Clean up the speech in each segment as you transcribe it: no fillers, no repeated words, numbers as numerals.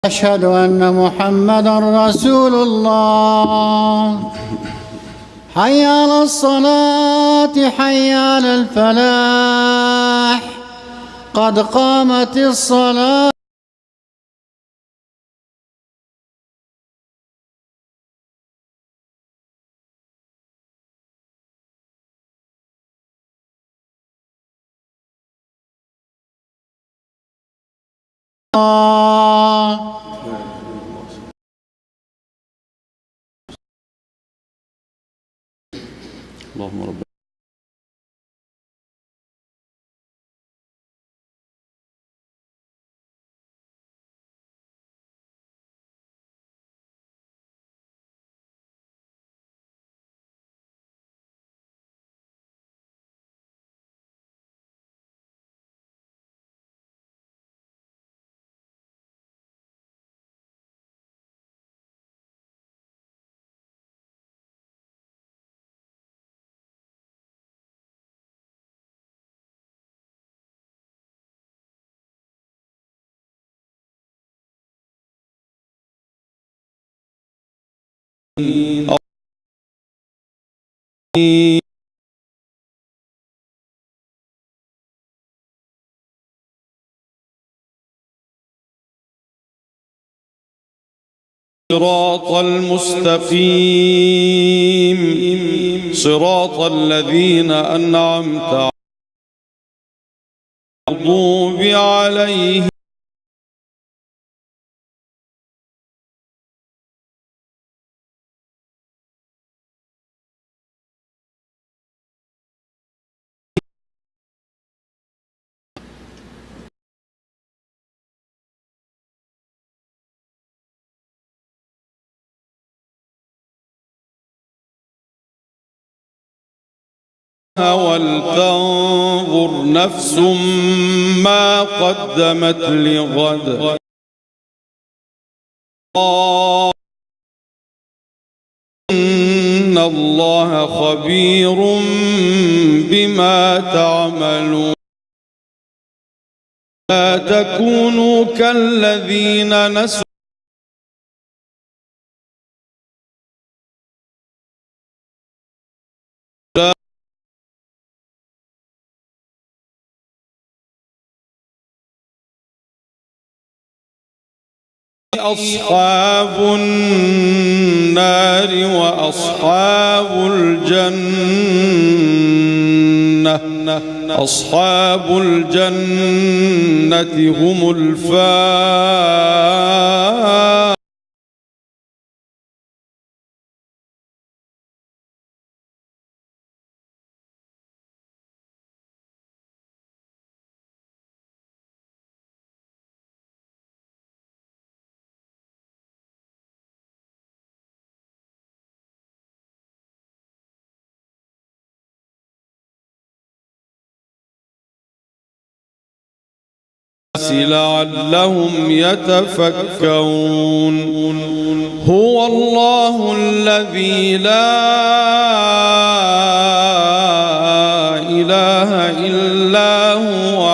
أشهد أن محمدًا رسول الله. حي على الصلاة، حي على الفلاح، قد قامت الصلاة. اللهم رب صراط المستقيم صراط الذين أنعمت عليهم المغضوب عليهم ولتنظر نفس ما قدمت لغد إن الله خبير بما تعملون لا تكونوا كالذين نسوا أصحاب النار وأصحاب الجنة أصحاب الجنة هم الفائزون لعلهم يتفكرون هو الله الذي لا إله إلا هو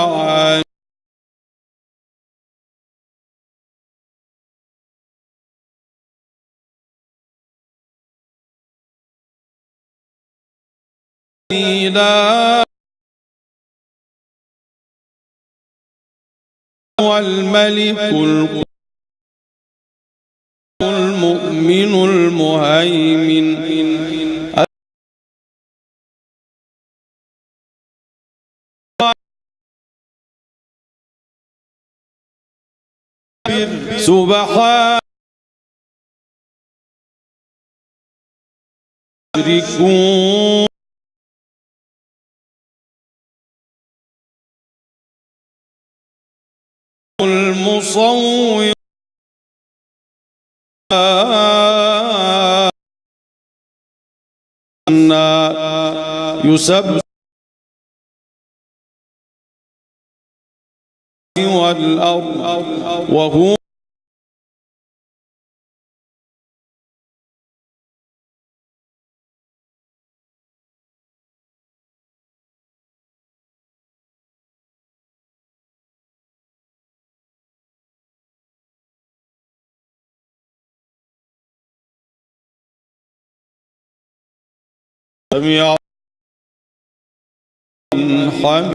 لا هو الملك المؤمن المهيمن سبحان يشركون المصور يسبح والأرض وهو سمع حميد.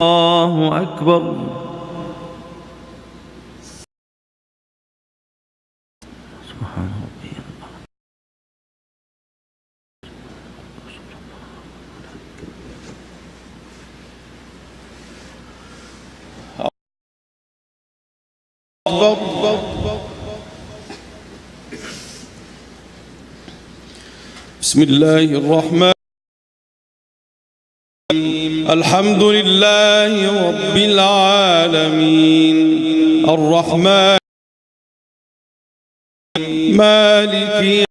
الله أكبر. سبحان ربي. بسم الله الرحمن الرحيم. الحمد لله رب العالمين الرحمن مالك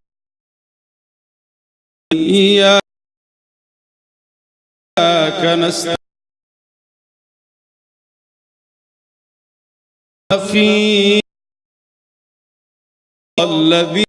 إياك نستعين الذي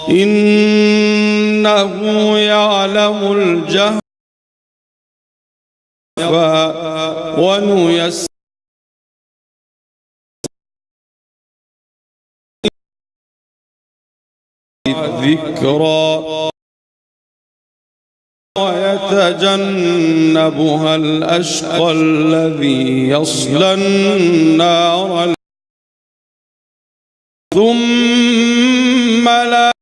إنه يعلم الجهر ونيسر الذكرى ويتجنبها الأشقى الذي يصلى النار ثم لا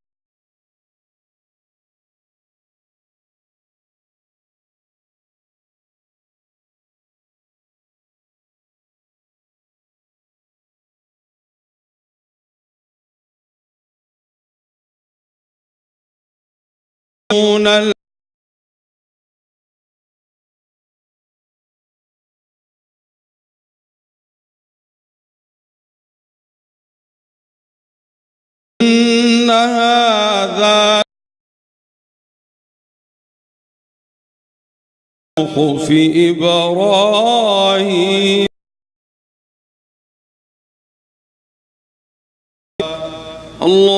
يكون إن هذا في إبراهيم الله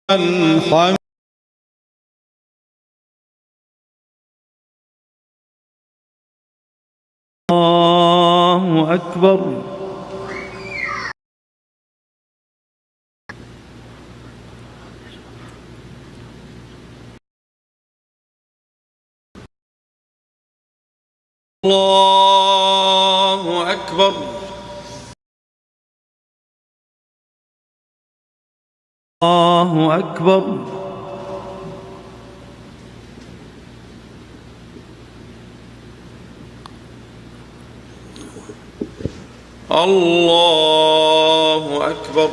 حميد. الله أكبر. الله أكبر. الله أكبر. الله أكبر.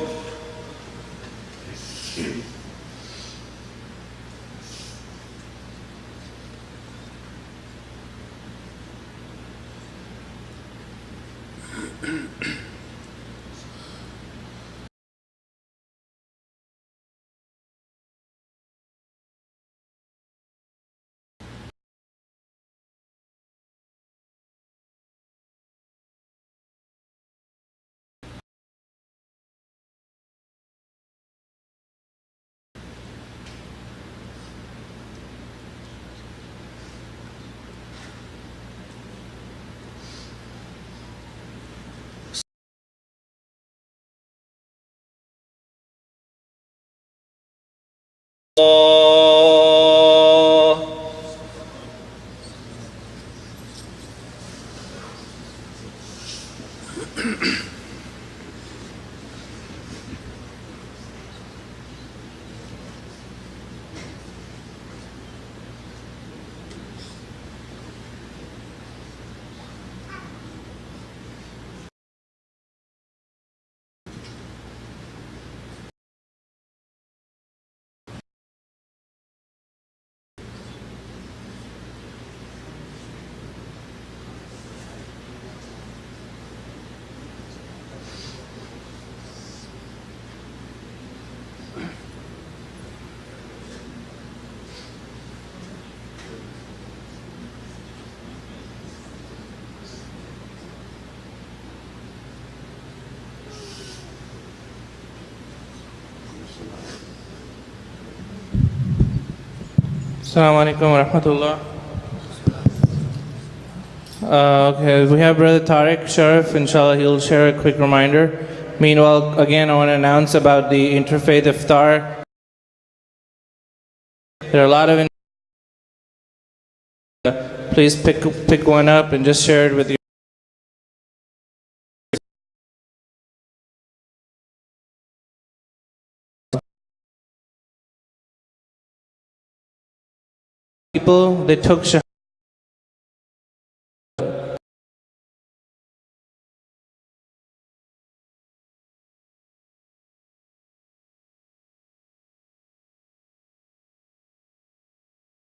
الله. Assalamu alaikum wa rahmatullah. Okay, we have Brother Tariq Sharif. Inshallah, he'll share a quick reminder. Meanwhile, again, I want to announce about the interfaith iftar. There are a lot of. Please pick one up and just share it with your people. They took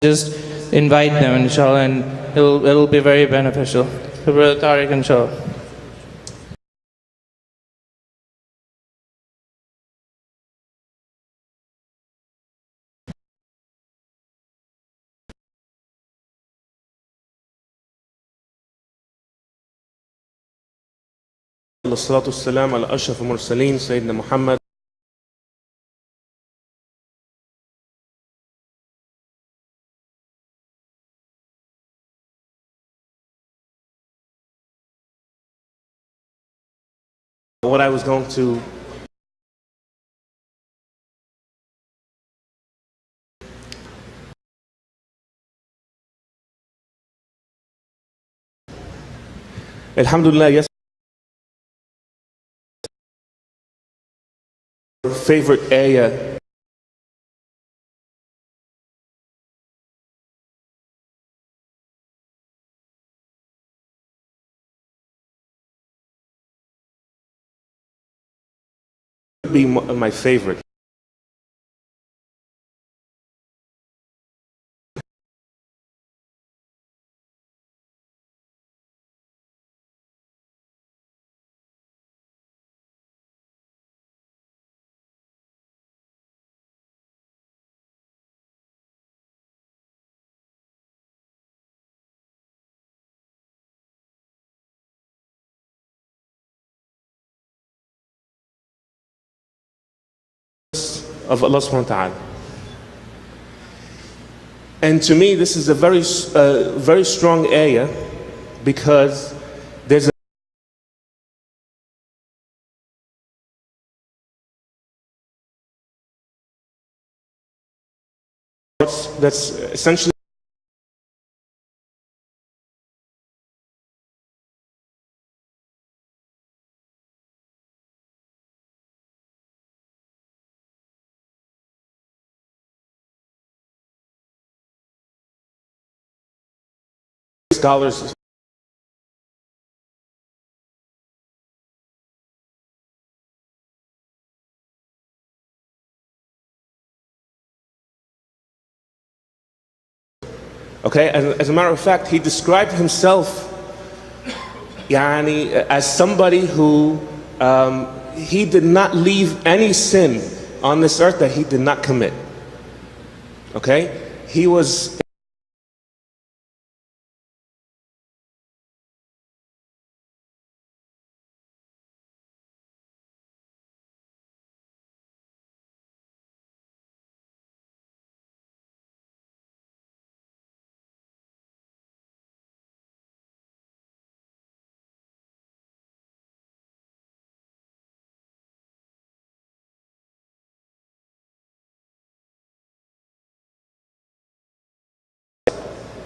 just invite them, inshallah, and it'll be very beneficial. So Brother Tariq, inshallah. والصلاة والسلام على أشرف المرسلين سيدنا محمد. What I was going to Alhamdulillah, yes. Favorite ayah would be my favorite. Of Allah subhanahu wa ta'ala. And to me, this is a very strong ayah because there's that's essentially scholars okay, as a matter of fact, he described himself as somebody who he did not leave any sin on this earth that he did not commit. Okay? He was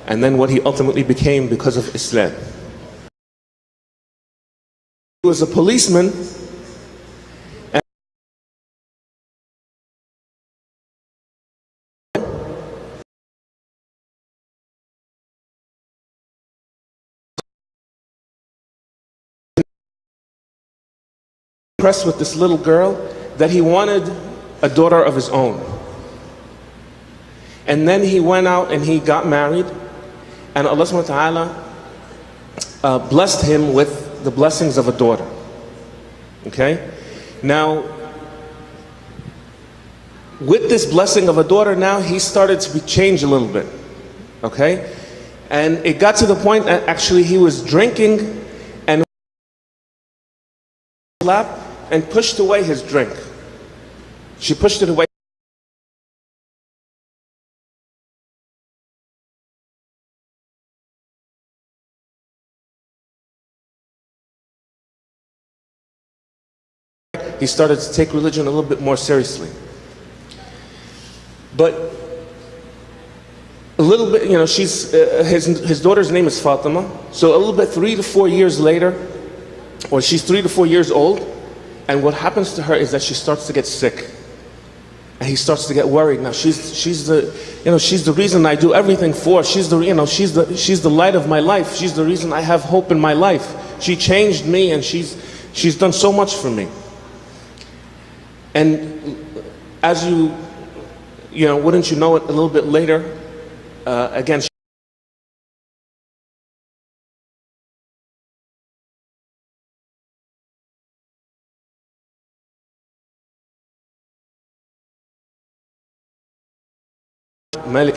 and then what he ultimately became because of Islam. He was a policeman, and impressed with this little girl that he wanted a daughter of his own. And then he went out and he got married, and Allah subhanahu wa ta'ala blessed him with the blessings of a daughter. Okay? Now, with this blessing of a daughter, now he started to be changed a little bit. Okay? And it got to the point that actually he was drinking and lap and pushed away his drink. She pushed it away. He started to take religion a little bit more seriously. But a little bit, you know, his daughter's name is Fatima. So a little bit 3 to 4 years later, or she's 3 to 4 years old, and what happens to her is that she starts to get sick. And he starts to get worried. Now she's the reason I do everything for. She's the light of my life. She's the reason I have hope in my life. She changed me, and she's done so much for me. And as wouldn't you know it, a little bit later, again, Malik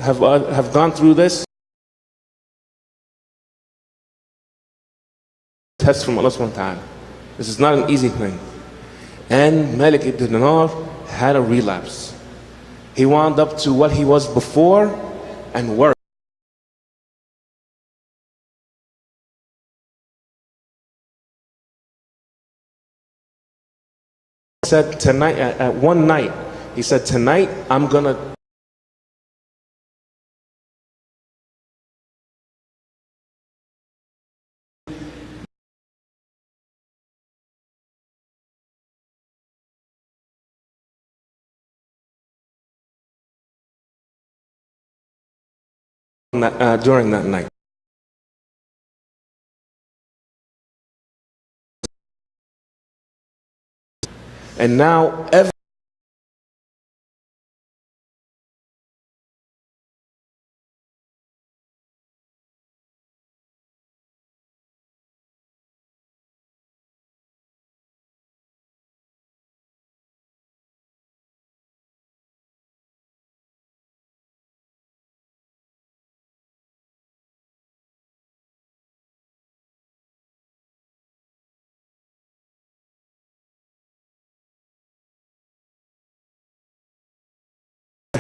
have gone through this test from Allah subhanahu wa ta'ala. This is not an easy thing. And Malik ibn Dinar had a relapse. He wound up to what he was before and worse. He said tonight, at one night, he said, tonight I'm gonna during that night. And now every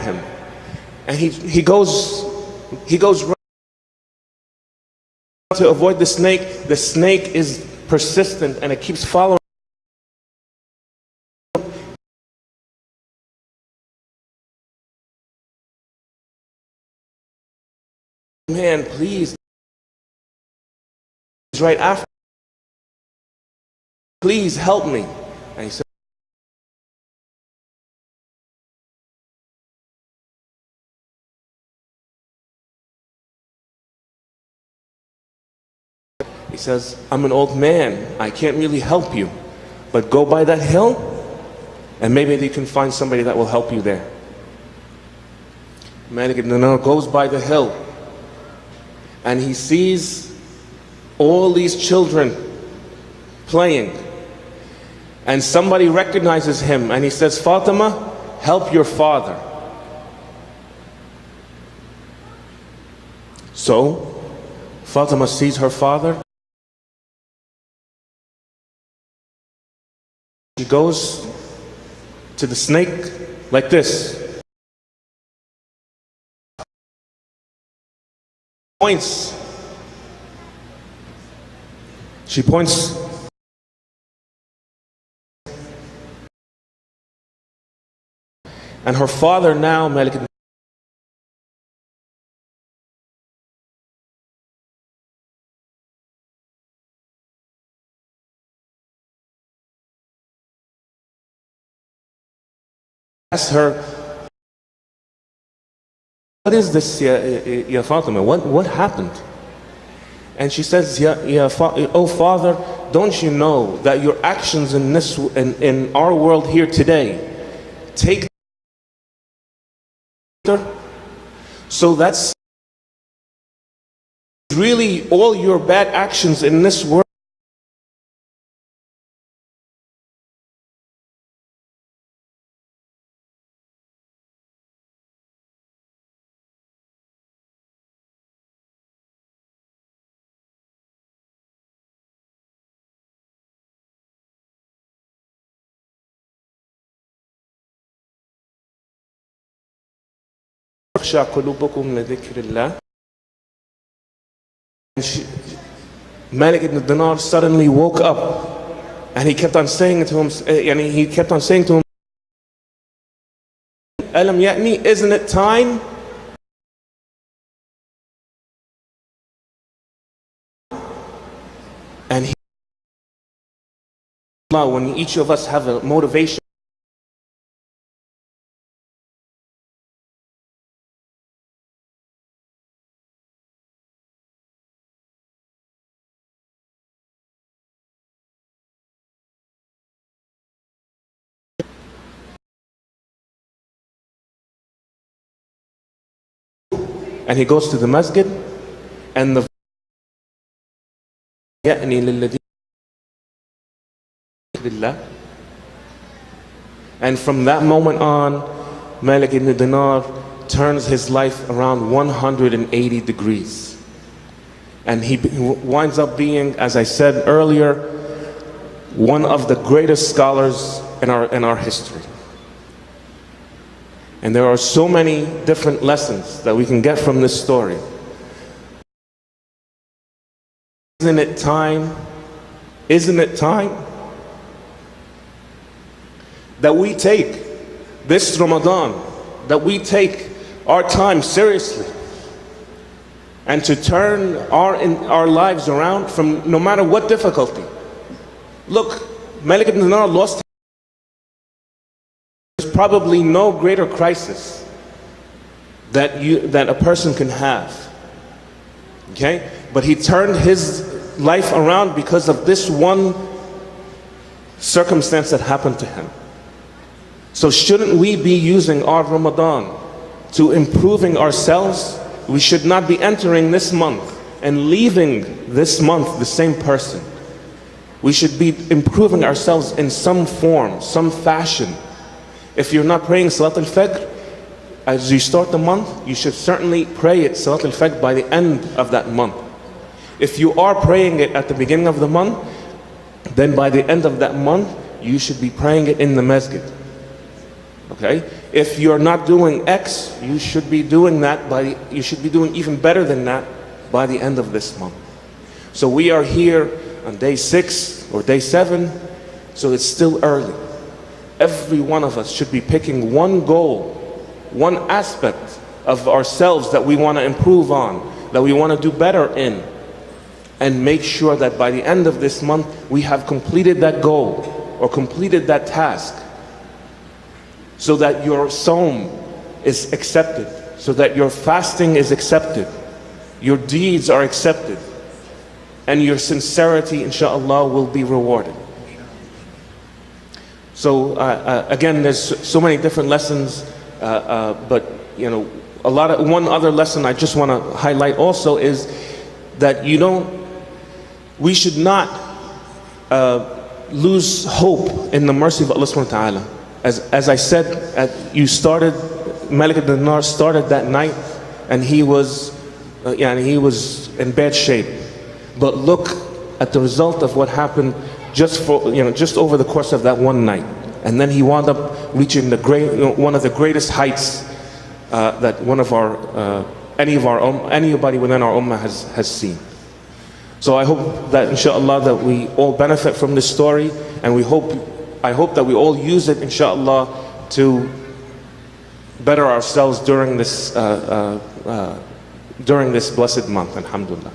him, and he goes to avoid the snake. The snake is persistent and it keeps following. Man, please, right after, please help me. And he said, he says, I'm an old man, I can't really help you, but go by that hill and maybe you can find somebody that will help you there. Malik ibn Dinar goes by the hill and he sees all these children playing, and somebody recognizes him and he says, Fatima, help your father. So Fatima sees her father. She goes to the snake like this. She points. And her father now, Malik ibn asked her, what is this, ya Fatima? What happened? And she says, oh father, don't you know that your actions in our world here today take so that's really all your bad actions in this world. Malik ibn Dinar suddenly woke up and he kept on saying to him, Alam ya'ni, isn't it time? And when each of us have a motivation, and he goes to the masjid, and the and from that moment on, Malik ibn Dinar turns his life around 180 degrees. And he winds up being, as I said earlier, one of the greatest scholars in our history. And there are so many different lessons that we can get from this story. Isn't it time? Isn't it time that we take this Ramadan, that we take our time seriously and to turn our lives around from no matter what difficulty? Look, Malik ibn Dinar lost. There's probably no greater crisis that a person can have. Okay? But he turned his life around because of this one circumstance that happened to him. So shouldn't we be using our Ramadan to improving ourselves? We should not be entering this month and leaving this month the same person. We should be improving ourselves in some form, some fashion. If you're not praying Salat al-Fajr as you start the month, you should certainly pray it Salat al-Fajr by the end of that month. If you are praying it at the beginning of the month, then by the end of that month, you should be praying it in the masjid. Okay? If you're not doing X, you should be doing that you should be doing even better than that by the end of this month. So we are here on day 6 or day 7, so it's still early. Every one of us should be picking one goal, one aspect of ourselves that we want to improve on, that we want to do better in, and make sure that by the end of this month we have completed that goal or completed that task, so that your Sawm is accepted, so that your fasting is accepted, your deeds are accepted, and your sincerity, inshallah, will be rewarded. So again, there's so many different lessons, but one other lesson I just want to highlight also is that we should not lose hope in the mercy of Allah subhanahu wa ta'ala. As I said, Malik ibn Dinar started that night and he was in bad shape. But look at the result of what happened just over the course of that one night. And then he wound up reaching one of the greatest heights that anybody within our ummah has seen. So I hope that inshallah that we all benefit from this story, and I hope that we all use it inshallah to better ourselves during this blessed month. Alhamdulillah.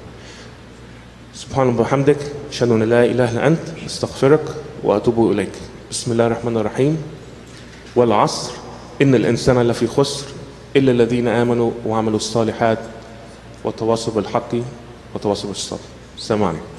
Subhanallah bihamdik, ashhadu an la ilaha illa ant, astaghfiruka wa atubu ilayk. Bismillahir rahmanir rahim. Wal 'asr, innal insana lafi khusr, illa alladhina amanu wa 'amilus salihat wa tawasaw bil haqqi wa tawasaw bis sabr. Assalamu alaykum.